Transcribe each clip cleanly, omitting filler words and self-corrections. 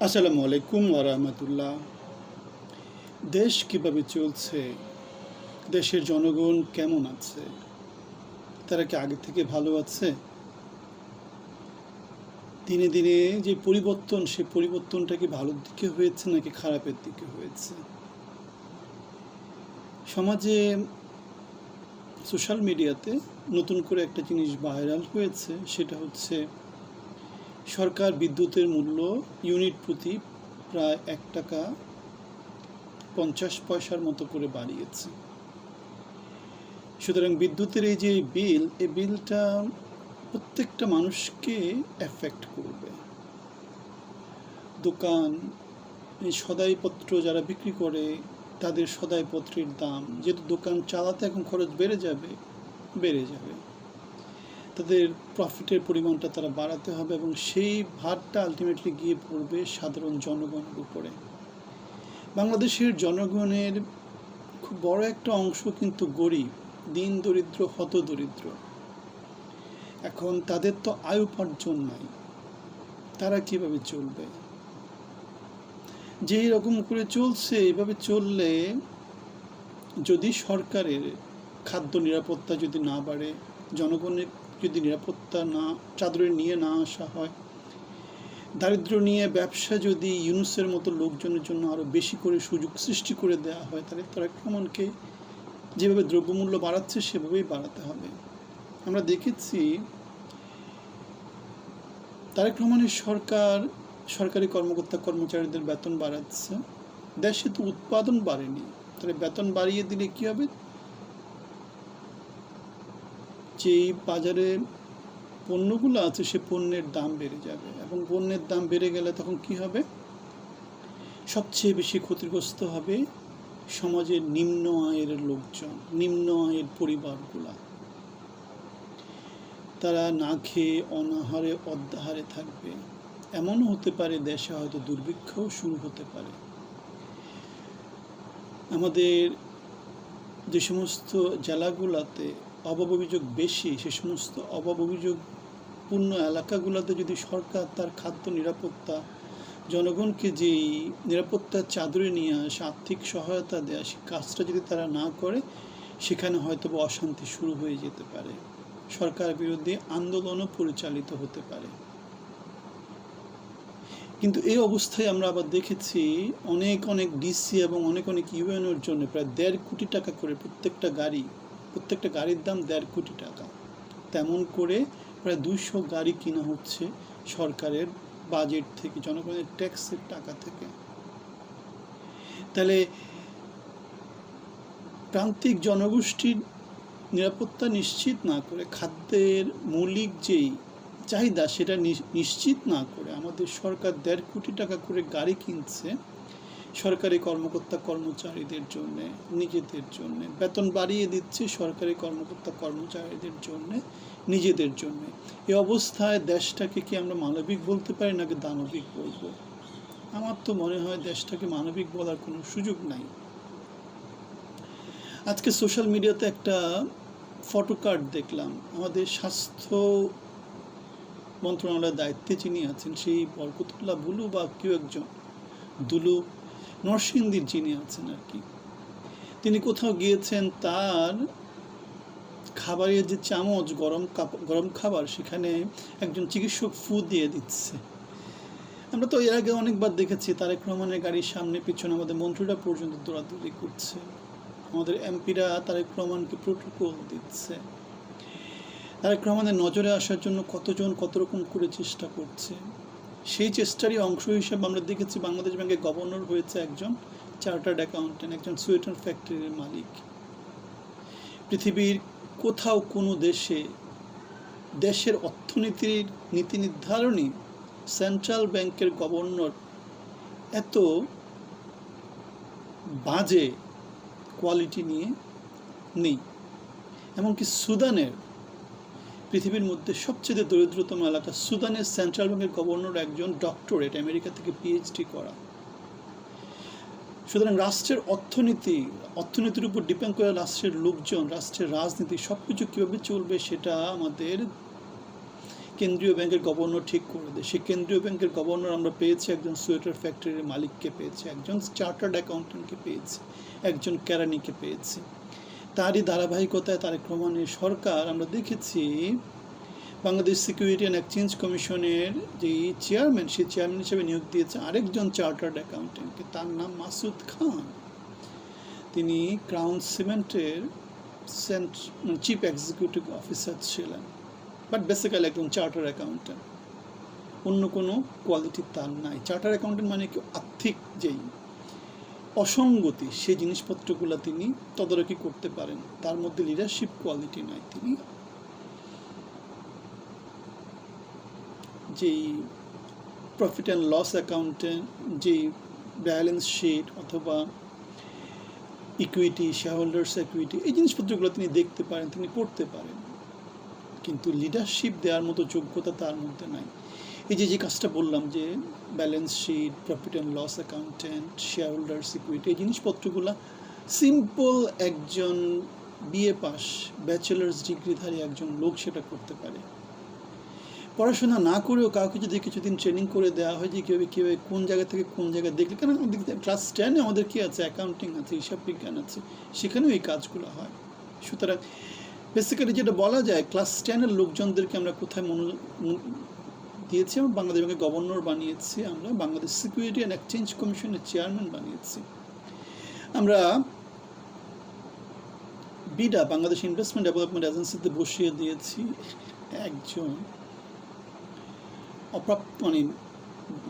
আসসালামু আলাইকুম ওয়া রাহমাতুল্লাহ। দেশ কিভাবে চলছে? দেশের জনগণ কেমন আছে? তারা কি আগে থেকে ভালো আছে? দিনে দিনে যে পরিবর্তন, সে পরিবর্তনটা কি ভালোর দিকে হয়েছে নাকি খারাপের দিকে হয়েছে? সমাজে সোশ্যাল মিডিয়াতে নতুন করে একটা জিনিস ভাইরাল হয়েছে, সেটা হচ্ছে সরকার বিদ্যুতের মূল্য ইউনিট প্রতি প্রায় ১ টাকা ৫০ পয়সার মতো করে বাড়িয়েছে। সুতরাং বিদ্যুতের এই যে বিল, এই বিলটা প্রত্যেকটা মানুষকে এফেক্ট করবে। দোকান, এই সদাইপত্র যারা বিক্রি করে, তাদের সদাইপত্রের দাম, যেহেতু দোকান চালাতে এখন খরচ বেড়ে যাবে, তাদের প্রফিটের পরিমাণটা তারা বাড়াতে হবে এবং সেই ভারটা আলটিমেটলি গিয়ে পড়বে সাধারণ জনগণের উপরে। বাংলাদেশের জনগণের খুব বড় একটা অংশ কিন্তু গরিব, দিন দরিদ্র, হত দরিদ্র। এখন তাদের তো আয় উপার্জন নাই, তারা কিভাবে চলবে? যেই রকম করে চলছে, এইভাবে চললে যদি সরকারের খাদ্য নিরাপত্তা যদি না বাড়ে, জনগণের যদি নিরাপত্তা না চাদরে নিয়ে না আসা হয়, দারিদ্র্য নিয়ে ব্যবসা যদি ইউনুসের মতো লোকজনের জন্য আরও বেশি করে সুযোগ সৃষ্টি করে দেওয়া হয়, তাহলে তারেক রহমানকে যেভাবে দ্রব্যমূল্য বাড়াচ্ছে সেভাবেই বাড়াতে হবে। আমরা দেখেছি তারেক রহমানের সরকার সরকারি কর্মকর্তা কর্মচারীদের বেতন বাড়াচ্ছে। দেশে তো উৎপাদন বাড়েনি, তাহলে বেতন বাড়িয়ে দিলে কি হবে? যেই বাজারে পণ্যগুলো আছে সে পণ্যের দাম বেড়ে যাবে, এবং পণ্যের দাম বেড়ে গেলে তখন কি হবে? সবচেয়ে বেশি ক্ষতিগ্রস্ত হবে সমাজের নিম্ন আয়ের লোকজন, নিম্ন আয়ের পরিবারগুলা। তারা না খেয়ে অনাহারে অদ্যাহারে থাকবে। এমনও হতে পারে দেশে হয়তো দুর্ভিক্ষও শুরু হতে পারে। আমাদের যে সমস্ত জেলাগুলোতে অভাব অভিযোগ বেশি, সে সমস্ত অভাব অভিযোগপূর্ণ এলাকাগুলোতে যদি সরকার তার খাদ্য নিরাপত্তা, জনগণকে যেই নিরাপত্তার চাদরে নিয়ে আসে, আর্থিক সহায়তা দেয়া, সে কাজটা যদি তারা না করে, সেখানে হয়তো অশান্তি শুরু হয়ে যেতে পারে, সরকার বিরোধী আন্দোলনও পরিচালিত হতে পারে। কিন্তু এই অবস্থায় আমরা আবার দেখেছি অনেক ডিসি এবং অনেক ইউএনওর জন্য প্রায় ১.৫ কোটি টাকা করে প্রত্যেকটা গাড়ির দাম ১.৫ কোটি টাকা। তেমন করে প্রায় ২০০ গাড়ি কিনা হচ্ছে সরকারের বাজেট থেকে, জনগণের ট্যাক্সের টাকা থেকে। তাহলে প্রান্তিক জনগোষ্ঠীর নিরাপত্তা নিশ্চিত না করে, খাদ্যের মৌলিক যেই চাহিদা সেটা নিশ্চিত না করে আমাদের সরকার ১.৫ কোটি টাকা করে গাড়ি কিনছে সরকারি কর্মকর্তা কর্মচারীদের জন্যে, নিজেদের জন্যে। বেতন বাড়িয়ে দিচ্ছে সরকারি কর্মকর্তা কর্মচারীদের জন্যে, নিজেদের জন্যে। এই অবস্থায় দেশটাকে কি আমরা মানবিক বলতে পারি নাকি দানবিক বলবো? আমার তো মনে হয় দেশটাকে মানবিক বলার কোনো সুযোগ নাই। আজকে সোশ্যাল মিডিয়াতে একটা ফটো কার্ড দেখলাম, আমাদের স্বাস্থ্য মন্ত্রণালয়ের দায়িত্বে যিনি আছেন, সেই বরকতুল্লাহ বুলু বা কেউ একজন, দুলু নরসিংদীর যিনি আছেন আর কি, তিনি কোথাও গিয়েছেন, তার খাবারের যে চামচ, গরম খাবার, সেখানে একজন চিকিৎসক ফু দিয়ে দিচ্ছে। আমরা তো এর আগে অনেকবার দেখেছি তারেক রহমানের গাড়ির সামনে পিছনে আমাদের মন্ত্রীরা পর্যন্ত দৌড়াদৌড়ি করছে, আমাদের এমপিরা তারেক রহমানকে প্রোটোকল দিচ্ছে। তারেক রহমানের নজরে আসার জন্য কতজন কত রকম করে চেষ্টা করছে। সেই চেষ্টারই অংশ হিসেবে আমরা দেখেছি বাংলাদেশ ব্যাংকের গভর্নর হয়েছে একজন চার্টার্ড অ্যাকাউন্টেন্ট, একজন সোয়েটার ফ্যাক্টরির মালিক। পৃথিবীর কোথাও কোনো দেশের অর্থনীতির নীতি নির্ধারণী সেন্ট্রাল ব্যাংকের গভর্নর এত বাজে কোয়ালিটি নিয়ে নেই। এমনকি সুদানের, পৃথিবীর মধ্যে সবচেয়ে দরিদ্রতম এলাকা সুদানের সেন্ট্রাল ব্যাংকের গভর্নর একজন ডক্টরেট, আমেরিকা থেকে পিএইচডি করা। সুতরাং রাষ্ট্রের অর্থনীতির উপর ডিপেন্ড করে রাষ্ট্রের লোকজন, রাষ্ট্রের রাজনীতি, সব কিছু কীভাবে চলবে সেটা আমাদের কেন্দ্রীয় ব্যাংকের গভর্নর ঠিক করে দেয়। সেই কেন্দ্রীয় ব্যাংকের গভর্নর আমরা পেয়েছি একজন সোয়েটার ফ্যাক্টরির মালিককে পেয়েছি, একজন চার্টার্ড অ্যাকাউন্টেন্টকে পেয়েছি, একজন কেরানিকে পেয়েছি। তারই ধারাবাহিকতায় তারেক রহমানের সরকার আমরা দেখেছি বাংলাদেশ সিকিউরিটি অ্যান্ড এক্সচেঞ্জ কমিশনের যে চেয়ারম্যান, সেই চেয়ারম্যান হিসেবে নিয়োগ দিয়েছে আরেকজন চার্টার্ড অ্যাকাউন্টেন্টকে, তার নাম মাসুদ খান। তিনি ক্রাউন সিমেন্টের চিফ এক্সিকিউটিভ অফিসার ছিলেন, বাট বেসিক্যালি একজন চার্টার অ্যাকাউন্টেন্ট, অন্য কোনো কোয়ালিটি তার নাই। চার্টার অ্যাকাউন্টেন্ট মানে কি আর্থিক যেই অসঙ্গতি সেই জিনিসপত্রগুলো তিনি তদারকি করতে পারেন, তার মধ্যে লিডারশিপ কোয়ালিটি নাই। তিনি যেই প্রফিট অ্যান্ড লস অ্যাকাউন্টেন্ট, যেই ব্যালেন্স শিট অথবা ইকুইটি, শেয়ারহোল্ডার্স ইকুইটি, এই জিনিসপত্রগুলো তিনি দেখতে পারেন, তিনি পড়তে পারেন, কিন্তু লিডারশিপ দেওয়ার মতো যোগ্যতা তার মধ্যে নাই। এই যে কাজটা বললাম যে balance sheet, profit and loss accountant, shareholders equity, এই জিনিসপত্রগুলো সিম্পল একজন বিএ পাস, ব্যাচেলার্স ডিগ্রিধারী একজন লোক সেটা করতে পারে। পড়াশোনা না করেও কাউকে যদি কিছুদিন ট্রেনিং করে দেওয়া হয় যে কীভাবে কোন জায়গা থেকে কোন জায়গায় দেখলে, কেন আমাদের ক্লাস 10-এ আমাদের কী আছে, অ্যাকাউন্টিং আছে, হিসাব বিজ্ঞান আছে, সেখানেও এই কাজগুলো হয়। সুতরাং বেসিক্যালি যেটা বলা যায়, ক্লাস 10-এর লোকজনদেরকে আমরা কোথায় দিয়েছি, আমরা বাংলাদেশ ব্যাংকের গভর্নর বানিয়েছি, আমরা বাংলাদেশ সিকিউরিটি অ্যান্ড এক্সচেঞ্জ কমিশনের চেয়ারম্যান বানিয়েছি, আমরা বিডা বাংলাদেশ ইনভেস্টমেন্ট ডেভেলপমেন্ট এজেন্সিতে বসিয়ে দিয়েছি একজন মানে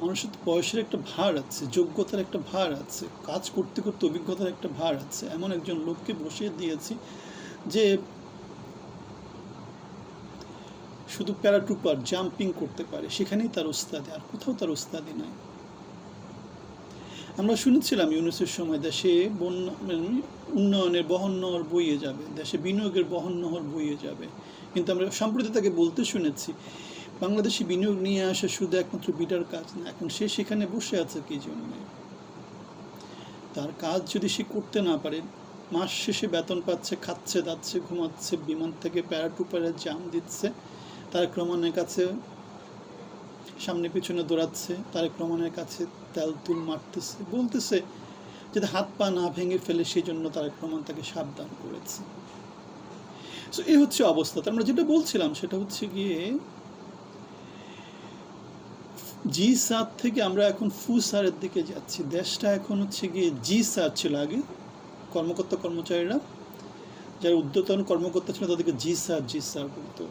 মানুষের বয়সের একটা ভার আছে, যোগ্যতার একটা ভার আছে, কাজ করতে করতে অভিজ্ঞতার একটা ভার আছে, এমন একজন লোককে বসিয়ে দিয়েছি যে শুধু প্যারাট্রুপার জাম্পিং করতে পারে, সেখানেই তার ওস্তাদি, আর কোথাও তার ওস্তাদি নাই। আমরা শুনেছিলাম ইউনুসের সময় দেশে উন্নয়নের বহন নহর বইয়ে যাবে, দেশে বিনিয়োগের বহন নহর বইয়ে যাবে, কিন্তু আমরা সম্প্রতি তাকে বলতে শুনেছি বাংলাদেশি বিনিয়োগ নিয়ে আসা শুধু একমাত্র বিডার কাজ না, এখন সে সেখানে বসে আছে কি জন্য? তার কাজ যদি সে করতে না পারে, মাস শেষে বেতন পাচ্ছে, খাচ্ছে, দাচ্ছে, ঘুমাচ্ছে, বিমান থেকে প্যারাট্রুপারের জাম দিচ্ছে, তারেক রহমানের কাছে সামনে পিছনে দৌড়াচ্ছে, তারেক রহমানের কাছে তেল তুল মারতেছে, বলতেছে যাতে হাত পা না ভেঙে ফেলে, সেই জন্য তারেক রহমান তাকে সাবধান করেছে। সো এই হচ্ছে অবস্থা। আমরা যেটা বলছিলাম সেটা হচ্ছে গিয়ে জি-7 থেকে আমরা এখন ফু-সারের দিকে যাচ্ছি। দেশটা এখন হচ্ছে গিয়ে জি-7 ছিল আগে, কর্মকর্তা কর্মচারীরা যারা ঊর্ধ্বতন কর্মকর্তা ছিল তাদেরকে জি-স্যার বলতো।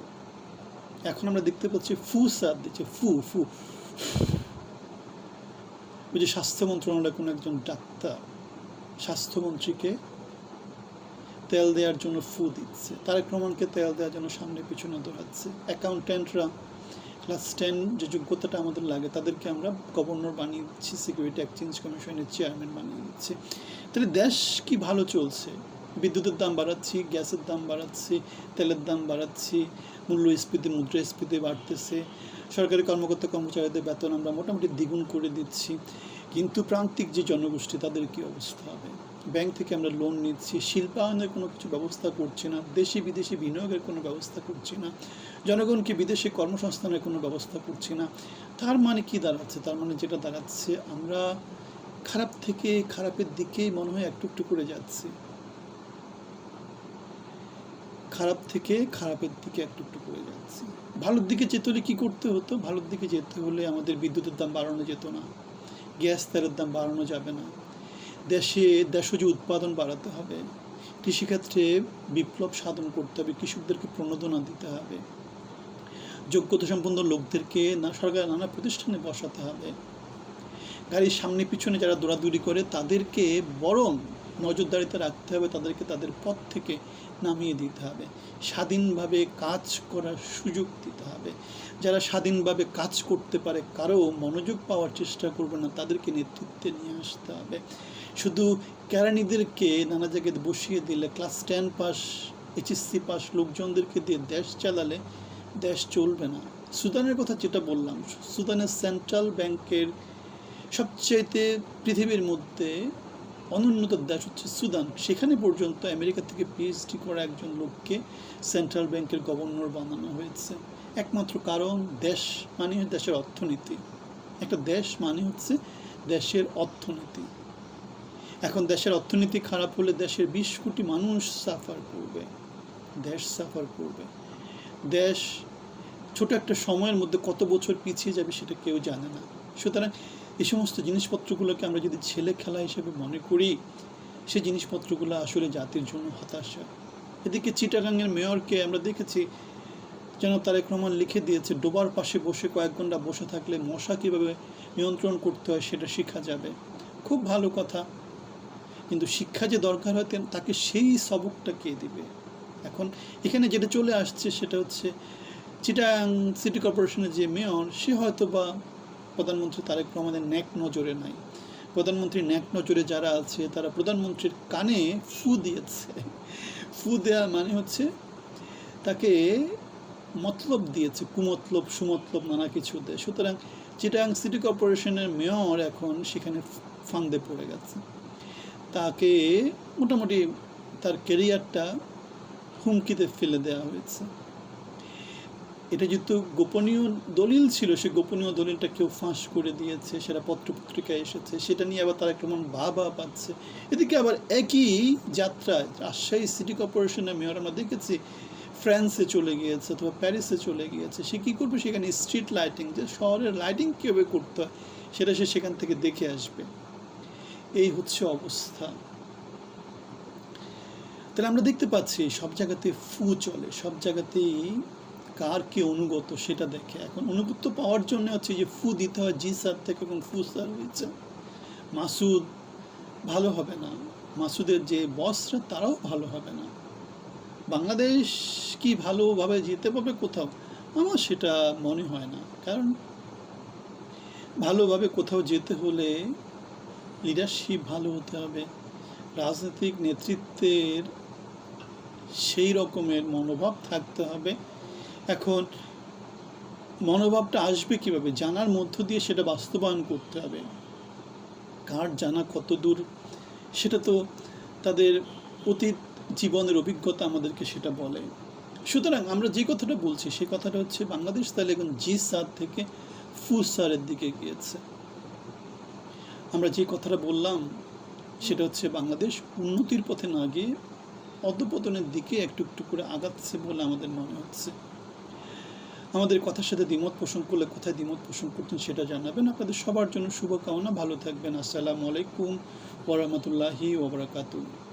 এখন আমরা দেখতে পাচ্ছি ফু-সার দিচ্ছে, ফু। ওই যে স্বাস্থ্য মন্ত্রণালয়ের কোনো একজন ডাক্তার স্বাস্থ্যমন্ত্রীকে তেল দেওয়ার জন্য ফু দিচ্ছে, তারেক রহমানকে তেল দেওয়ার জন্য সামনে পিছনে দৌড়াচ্ছে। অ্যাকাউন্ট্যান্টরা ক্লাস 10 যে যোগ্যতাটা আমাদের লাগে তাদেরকে আমরা গভর্নর বানিয়ে দিচ্ছি, সিকিউরিটি এক্সচেঞ্জ কমিশনের চেয়ারম্যান বানিয়ে দিচ্ছি। তাহলে দেশ কি ভালো চলছে? বিদ্যুতের দাম বাড়াচ্ছি, গ্যাসের দাম বাড়াচ্ছি, তেলের দাম বাড়াচ্ছি, মূল্যস্ফীতি মুদ্রাস্ফীতি বাড়তেছে, সরকারি কর্মকর্তা কর্মচারীদের বেতন আমরা মোটামুটি দ্বিগুণ করে দিচ্ছি, কিন্তু প্রান্তিক যে জনগোষ্ঠী তাদের কী অবস্থা হবে? ব্যাংক থেকে আমরা লোন নিচ্ছি, শিল্পায়নের কোনো কিছু ব্যবস্থা করছি না, দেশি বিদেশি বিনিয়োগের কোনো ব্যবস্থা করছি না, জনগণকে বিদেশে কর্মসংস্থানের কোনো ব্যবস্থা করছি না। তার মানে কি দাঁড়াচ্ছে? তার মানে যেটা দাঁড়াচ্ছে, আমরা খারাপ থেকে খারাপের দিকেই মনে হয় একটু একটু করে যাচ্ছি, খারাপ থেকে খারাপের দিকে একটু একটু করে যাচ্ছি। ভালোর দিকে যেতে হলে কী করতে হতো? ভালোর দিকে যেতে হলে আমাদের বিদ্যুতের দাম বাড়ানো যেত না, গ্যাস তেলের দাম বাড়ানো যাবে না, দেশজ উৎপাদন বাড়াতে হবে, কৃষিক্ষেত্রে বিপ্লব সাধন করতে হবে, কৃষকদেরকে প্রণোদনা দিতে হবে, যোগ্যতা সম্পন্ন লোকদেরকে সরকার নানা প্রতিষ্ঠানে বসাতে হবে, গাড়ির সামনে পিছনে যারা দৌড়াদৌড়ি করে তাদেরকে বরং নজরদারিতে রাখতে হবে, তাদেরকে তাদের পথ থেকে নামিয়ে দিতে হবে, স্বাধীনভাবে কাজ করার সুযোগ দিতে হবে। যারা স্বাধীনভাবে কাজ করতে পারে, কারো মনোযোগ পাওয়ার চেষ্টা করবে না, তাদেরকে নেতৃত্বে নিয়ে আসতে হবে। শুধু কেরানিদেরকে নানা জায়গায় বসিয়ে দিলে, ক্লাস 10 পাস এইচএসসি পাস লোকজনদেরকে দিয়ে দেশ চালালে দেশ চলবে না। সুদানের কথা যেটা বললাম, সুদানের সেন্ট্রাল ব্যাংকের সবচেয়ে পৃথিবীর মধ্যে অনুন্নত দেশ হচ্ছে সুদান, সেখানে পর্যন্ত আমেরিকা থেকে পিএইচডি করা একজন লোককে সেন্ট্রাল ব্যাংকের গভর্নর বানানো হয়েছে। একমাত্র কারণ দেশ মানে দেশের অর্থনীতি। একটা দেশ মানে হচ্ছে দেশের অর্থনীতি। এখন দেশের অর্থনীতি খারাপ হলে দেশের 20 কোটি মানুষ সাফার করবে, দেশ সাফার করবে। দেশ ছোট একটা সময়ের মধ্যে কত বছর পিছিয়ে যাবে সেটা কেউ জানে না। সুতরাং এই সমস্ত জিনিসপত্রগুলোকে আমরা যদি ছেলে খেলা হিসেবে মনে করি, সেই জিনিসপত্রগুলো আসলে জাতির জন্য হতাশা। এদিকে চিটাগাংয়ের মেয়রকে আমরা দেখেছি যেন তারেক রহমান লিখে দিয়েছে, ডোবার পাশে বসে কয়েক ঘন্টা বসে থাকলে মশা কীভাবে নিয়ন্ত্রণ করতে হয় সেটা শেখা যাবে। খুব ভালো কথা, কিন্তু শিক্ষা যে দরকার হয় তাকে সেই সবকটা কে দিবে? এখন এখানে যেটা চলে আসছে সেটা হচ্ছে চিটাগাং সিটি কর্পোরেশনের যে মেয়র, সে হয়তো বা প্রধানমন্ত্রী তারেক রহমানের ন্যাক নজরে নাই। প্রধানমন্ত্রীর ন্যাক নজরে যারা আছে তারা প্রধানমন্ত্রীর কানে ফু দিয়েছে। ফু দেওয়া মানে হচ্ছে তাকে মতলব দিয়েছে, কুমতলব সুমতলব নানা কিছু দেয়। সুতরাং চিটাগাং সিটি কর্পোরেশনের মেয়র এখন সেখানে ফান্দে পড়ে গেছে। তাকে মোটামুটি তার ক্যারিয়ারটা হুমকিতে ফেলে দেওয়া হয়েছে। এটা যেহেতু গোপনীয় দলিল ছিল, সে গোপনীয় দলিলটা কেউ ফাঁস করে দিয়েছে, সেটা পত্রপত্রিকায় এসেছে, সেটা নিয়ে আবার তারা কেমন বাবা পাচ্ছে। এদিকে আবার একই যাত্রায় রাজশাহী সিটি কর্পোরেশনের মেয়র আমরা দেখেছি ফ্রান্সে চলে গিয়েছে অথবা প্যারিসে চলে গিয়েছে। সে কী করবে? সেখানে স্ট্রিট লাইটিং, যে শহরের লাইটিং কীভাবে করতে হয় সেটা সে সেখান থেকে দেখে আসবে। এই হচ্ছে অবস্থা। তাহলে আমরা দেখতে পাচ্ছি সব জায়গাতে ফু চলে, সব জায়গাতেই কার কে অনুগত সেটা দেখে। এখন অনুগত পাওয়ার জন্য হচ্ছে যে ফু দিতে হয় জি স্যার থেকে, এবং ফু স্যার হয়েছে মাসুদ, ভালো হবে না। মাসুদের যে বসরা তারাও ভালো হবে না। বাংলাদেশ কি ভালোভাবে যেতে পারবে কোথাও? আমার সেটা মনে হয় না। কারণ ভালোভাবে কোথাও যেতে হলে লিডারশিপ ভালো হতে হবে, রাজনৈতিক নেতৃত্বের সেই রকমের মনোভাব থাকতে হবে। এখন মনোভাবটা আসবে কিভাবে? জানার মধ্য দিয়ে সেটা বাস্তবায়ন করতে হবে। কার জানা কত দূর সেটা তো তাদের অতীত জীবনের অভিজ্ঞতা আমাদেরকে সেটা বলে। সুতরাং আমরা যে কথাটা বলছি সেই কথাটা হচ্ছে বাংলাদেশ তাহলে এখন জি স্যার থেকে ফু স্যারের দিকে গিয়েছে। আমরা যে কথাটা বললাম সেটা হচ্ছে বাংলাদেশ উন্নতির পথে না গিয়ে অধঃপতনের দিকে একটু একটু করে আগাচ্ছে বলে আমাদের মনে হচ্ছে। আমাদের কথার সাথে দ্বিমত পোষণ করলে কোথায় দ্বিমত পোষণ করতেন সেটা জানাবেন। আপনাদের সবার জন্য শুভকামনা, ভালো থাকবেন। আসসালামু আলাইকুম ওয়া রাহমাতুল্লাহি ওয়া বারাকাতুহু।